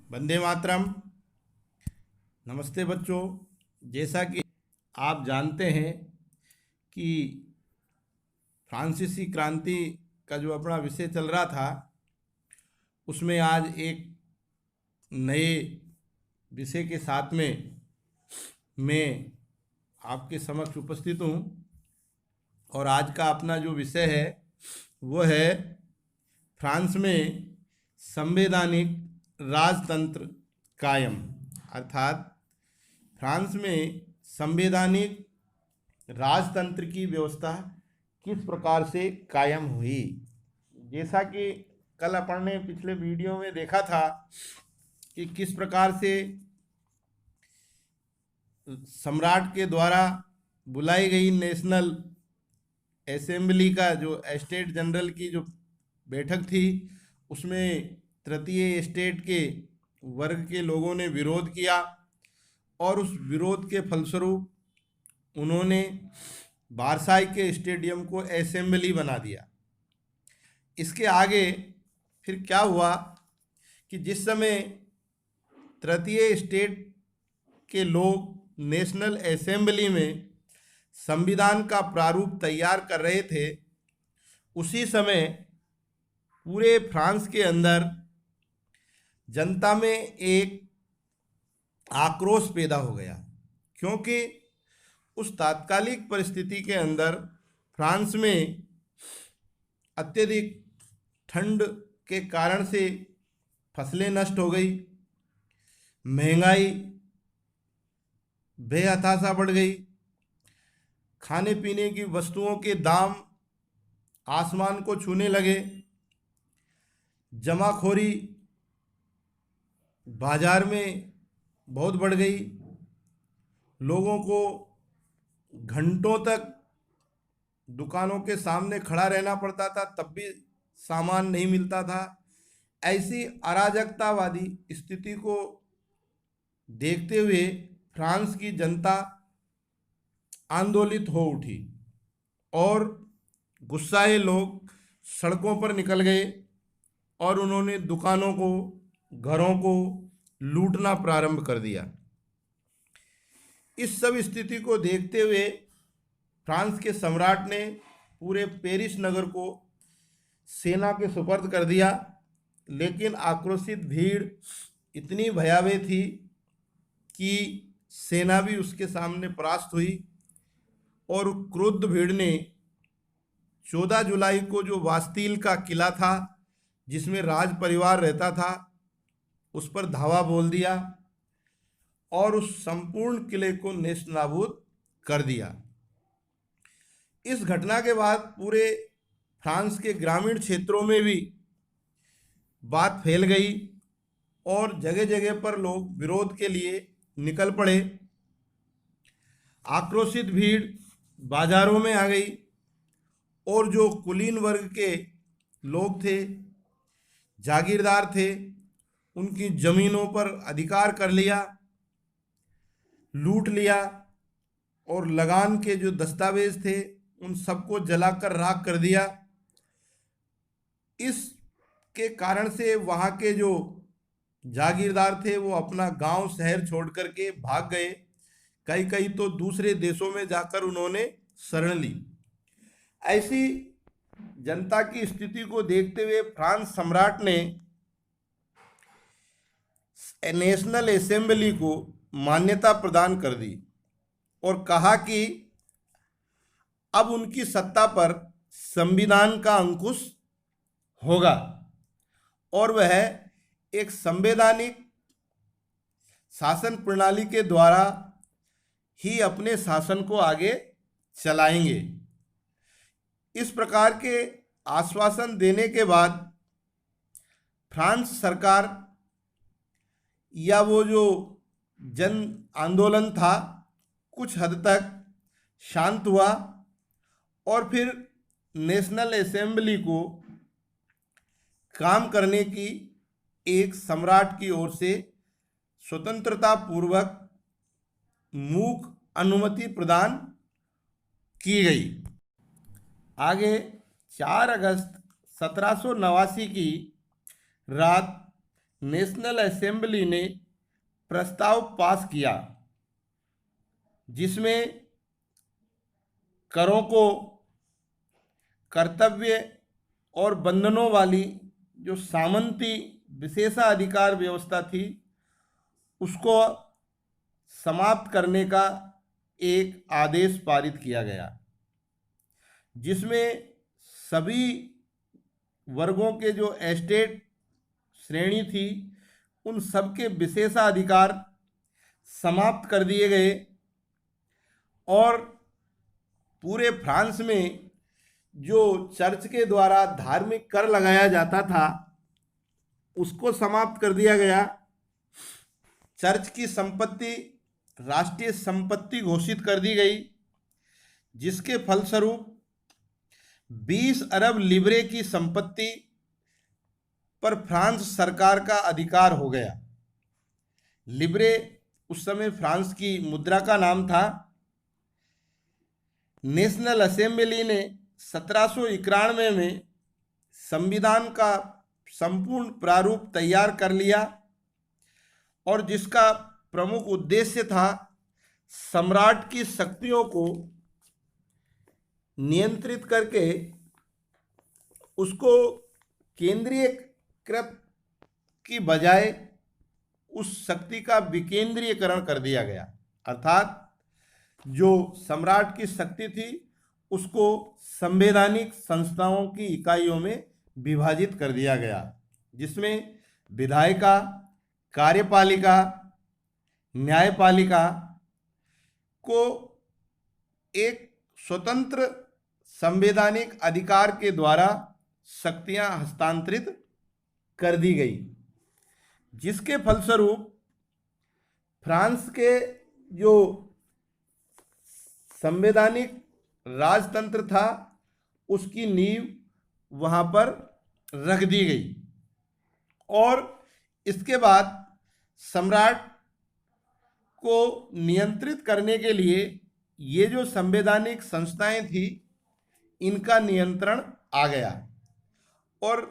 वंदे मातरम। नमस्ते बच्चों। जैसा कि आप जानते हैं कि फ्रांसीसी क्रांति का जो अपना विषय चल रहा था, उसमें आज एक नए विषय के साथ में मैं आपके समक्ष उपस्थित हूँ। और आज का अपना जो विषय है वो है फ्रांस में संवैधानिक राजतंत्र कायम, अर्थात फ्रांस में संवैधानिक राजतंत्र की व्यवस्था किस प्रकार से कायम हुई। जैसा कि कल अपन ने पिछले वीडियो में देखा था कि किस प्रकार से सम्राट के द्वारा बुलाई गई नेशनल असेंबली का जो स्टेट जनरल की जो बैठक थी, उसमें तृतीय स्टेट के वर्ग के लोगों ने विरोध किया और उस विरोध के फलस्वरूप उन्होंने बारसाई के स्टेडियम को असेंबली बना दिया। इसके आगे फिर क्या हुआ कि जिस समय तृतीय स्टेट के लोग नेशनल असेंबली में संविधान का प्रारूप तैयार कर रहे थे, उसी समय पूरे फ्रांस के अंदर जनता में एक आक्रोश पैदा हो गया, क्योंकि उस तात्कालिक परिस्थिति के अंदर फ्रांस में अत्यधिक ठंड के कारण से फसलें नष्ट हो गई, महंगाई बेहताशा बढ़ गई, खाने पीने की वस्तुओं के दाम आसमान को छूने लगे, जमाखोरी बाजार में बहुत बढ़ गई, लोगों को घंटों तक दुकानों के सामने खड़ा रहना पड़ता था, तब भी सामान नहीं मिलता था। ऐसी अराजकतावादी स्थिति को देखते हुए फ्रांस की जनता आंदोलित हो उठी और गुस्साए लोग सड़कों पर निकल गए और उन्होंने दुकानों को, घरों को लूटना प्रारंभ कर दिया। इस सब स्थिति को देखते हुए फ्रांस के सम्राट ने पूरे पेरिस नगर को सेना के सुपर्द कर दिया, लेकिन आक्रोशित भीड़ इतनी भयावह थी कि सेना भी उसके सामने परास्त हुई और क्रुद्ध भीड़ ने 14 जुलाई को जो बास्तील का किला था, जिसमें राज परिवार रहता था, उस पर धावा बोल दिया और उस संपूर्ण किले को नेस्तनाबूद कर दिया। इस घटना के बाद पूरे फ्रांस के ग्रामीण क्षेत्रों में भी बात फैल गई और जगह जगह पर लोग विरोध के लिए निकल पड़े। आक्रोशित भीड़ बाजारों में आ गई और जो कुलीन वर्ग के लोग थे, जागीरदार थे, उनकी जमीनों पर अधिकार कर लिया, लूट लिया और लगान के जो दस्तावेज थे उन सबको जलाकर राख कर दिया। इसके कारण से वहाँ के जो जागीरदार थे वो अपना गांव शहर छोड़ करके भाग गए, कई कई तो दूसरे देशों में जाकर उन्होंने शरण ली। ऐसी जनता की स्थिति को देखते हुए फ्रांस सम्राट ने नेशनल असेंबली को मान्यता प्रदान कर दी और कहा कि अब उनकी सत्ता पर संविधान का अंकुश होगा और वह एक संवैधानिक शासन प्रणाली के द्वारा ही अपने शासन को आगे चलाएंगे। इस प्रकार के आश्वासन देने के बाद फ्रांस सरकार या वो जो जन आंदोलन था कुछ हद तक शांत हुआ और फिर नेशनल असेंबली को काम करने की एक सम्राट की ओर से स्वतंत्रता पूर्वक मूक अनुमति प्रदान की गई। आगे 4 अगस्त 1789 की रात नेशनल असेंबली ने प्रस्ताव पास किया जिसमें करों को कर्तव्य और बंधनों वाली जो सामंती विशेषाधिकार व्यवस्था थी उसको समाप्त करने का एक आदेश पारित किया गया, जिसमें सभी वर्गों के जो एस्टेट श्रेणी थी उन सबके विशेषाधिकार समाप्त कर दिए गए और पूरे फ्रांस में जो चर्च के द्वारा धार्मिक कर लगाया जाता था उसको समाप्त कर दिया गया। चर्च की संपत्ति राष्ट्रीय संपत्ति घोषित कर दी गई, जिसके फलस्वरूप 20 अरब लिब्रे की संपत्ति पर फ्रांस सरकार का अधिकार हो गया। लिब्रे उस समय फ्रांस की मुद्रा का नाम था। नेशनल असेंबली ने 1791 में संविधान का संपूर्ण प्रारूप तैयार कर लिया और जिसका प्रमुख उद्देश्य था सम्राट की शक्तियों को नियंत्रित करके उसको केंद्रीयकृत की बजाय उस शक्ति का विकेंद्रीयकरण कर दिया गया, अर्थात जो सम्राट की शक्ति थी उसको संवैधानिक संस्थाओं की इकाइयों में विभाजित कर दिया गया, जिसमें विधायिका, कार्यपालिका, न्यायपालिका को एक स्वतंत्र संवैधानिक अधिकार के द्वारा शक्तियां हस्तांतरित कर दी गई, जिसके फलस्वरूप फ्रांस के जो संवैधानिक राजतंत्र था उसकी नींव वहाँ पर रख दी गई और इसके बाद सम्राट को नियंत्रित करने के लिए ये जो संवैधानिक संस्थाएं थी इनका नियंत्रण आ गया। और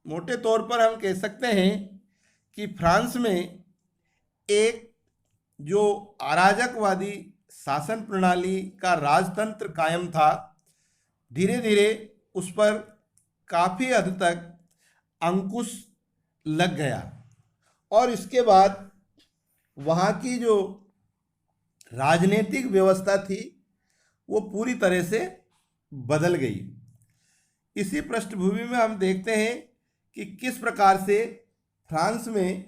मोटे तौर पर हम कह सकते हैं कि फ्रांस में एक जो अराजकवादी शासन प्रणाली का राजतंत्र कायम था, धीरे धीरे उस पर काफ़ी हद तक अंकुश लग गया और इसके बाद वहाँ की जो राजनीतिक व्यवस्था थी वो पूरी तरह से बदल गई। इसी पृष्ठभूमि में हम देखते हैं कि किस प्रकार से फ्रांस में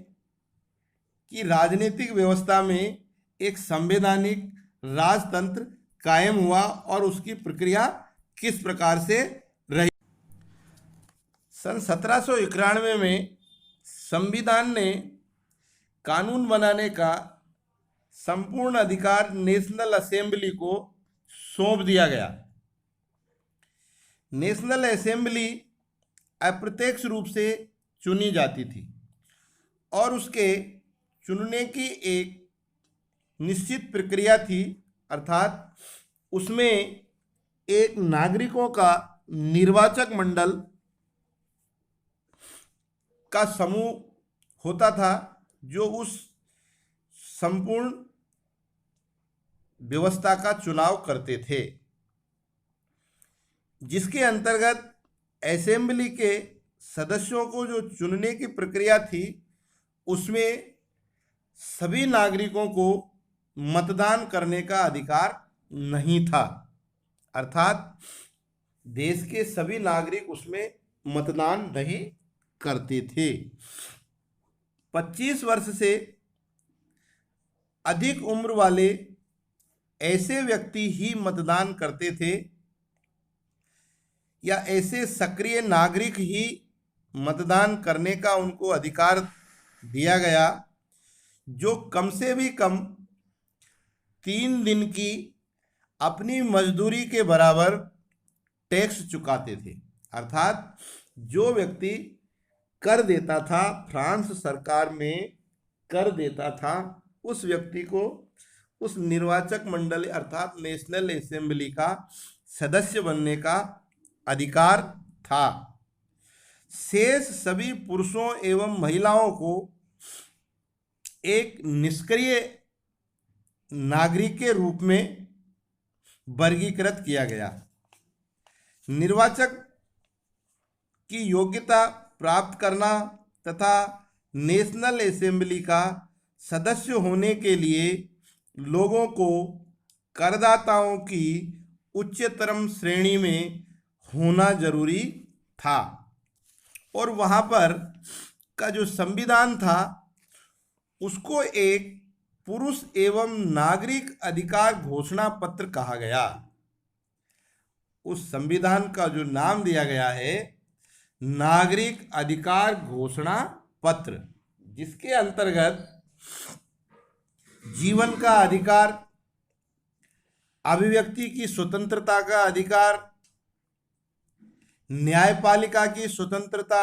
की राजनीतिक व्यवस्था में एक संवैधानिक राजतंत्र कायम हुआ और उसकी प्रक्रिया किस प्रकार से रही। सन 1791 में संविधान ने कानून बनाने का संपूर्ण अधिकार नेशनल असेंबली को सौंप दिया गया। नेशनल असेंबली अप्रत्यक्ष रूप से चुनी जाती थी और उसके चुनने की एक निश्चित प्रक्रिया थी, अर्थात उसमें एक नागरिकों का निर्वाचक मंडल का समूह होता था जो उस संपूर्ण व्यवस्था का चुनाव करते थे, जिसके अंतर्गत असेंबली के सदस्यों को जो चुनने की प्रक्रिया थी उसमें सभी नागरिकों को मतदान करने का अधिकार नहीं था, अर्थात देश के सभी नागरिक उसमें मतदान नहीं करते थे। 25 वर्ष से अधिक उम्र वाले ऐसे व्यक्ति ही मतदान करते थे या ऐसे सक्रिय नागरिक ही मतदान करने का उनको अधिकार दिया गया जो कम से भी कम 3 दिन की अपनी मजदूरी के बराबर टैक्स चुकाते थे। अर्थात जो व्यक्ति कर देता था, फ्रांस सरकार में कर देता था, उस व्यक्ति को उस निर्वाचक मंडली अर्थात नेशनल असेंबली का सदस्य बनने का अधिकार था। शेष सभी पुरुषों एवं महिलाओं को एक निष्क्रिय नागरिक के रूप में वर्गीकृत किया गया। निर्वाचक की योग्यता प्राप्त करना तथा नेशनल असेंबली का सदस्य होने के लिए लोगों को करदाताओं की उच्चतम श्रेणी में होना जरूरी था। और वहाँ पर का जो संविधान था उसको एक पुरुष एवं नागरिक अधिकार घोषणा पत्र कहा गया। उस संविधान का जो नाम दिया गया है नागरिक अधिकार घोषणा पत्र, जिसके अंतर्गत जीवन का अधिकार, अभिव्यक्ति की स्वतंत्रता का अधिकार, न्यायपालिका की स्वतंत्रता,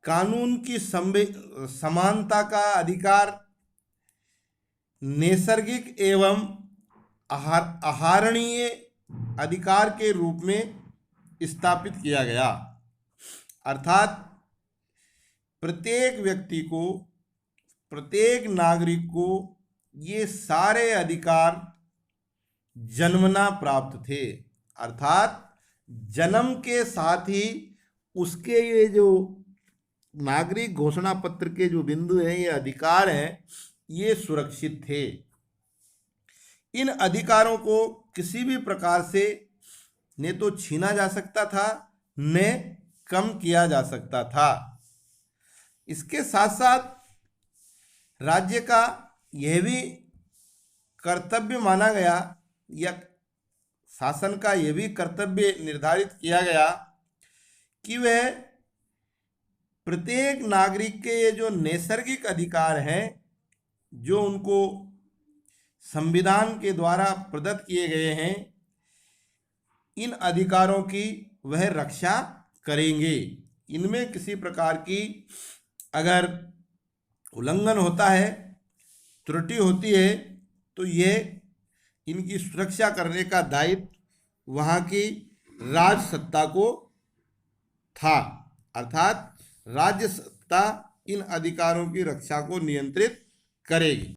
कानून की समानता का अधिकार, नैसर्गिक एवं आहरणीय अधिकार के रूप में स्थापित किया गया। अर्थात प्रत्येक व्यक्ति को, प्रत्येक नागरिक को ये सारे अधिकार जन्मना प्राप्त थे। अर्थात जन्म के साथ ही उसके ये जो नागरिक घोषणा पत्र के जो बिंदु हैं, ये अधिकार हैं, ये सुरक्षित थे। इन अधिकारों को किसी भी प्रकार से न तो छीना जा सकता था न कम किया जा सकता था। इसके साथ साथ राज्य का यह भी कर्तव्य माना गया या शासन का यह भी कर्तव्य निर्धारित किया गया कि वह प्रत्येक नागरिक के ये जो नैसर्गिक अधिकार हैं, जो उनको संविधान के द्वारा प्रदत्त किए गए हैं, इन अधिकारों की वह रक्षा करेंगे। इनमें किसी प्रकार की अगर उल्लंघन होता है, त्रुटि होती है, तो ये इनकी सुरक्षा करने का दायित्व वहाँ की राज सत्ता को था। अर्थात राज्य सत्ता इन अधिकारों की रक्षा को नियंत्रित करेगी।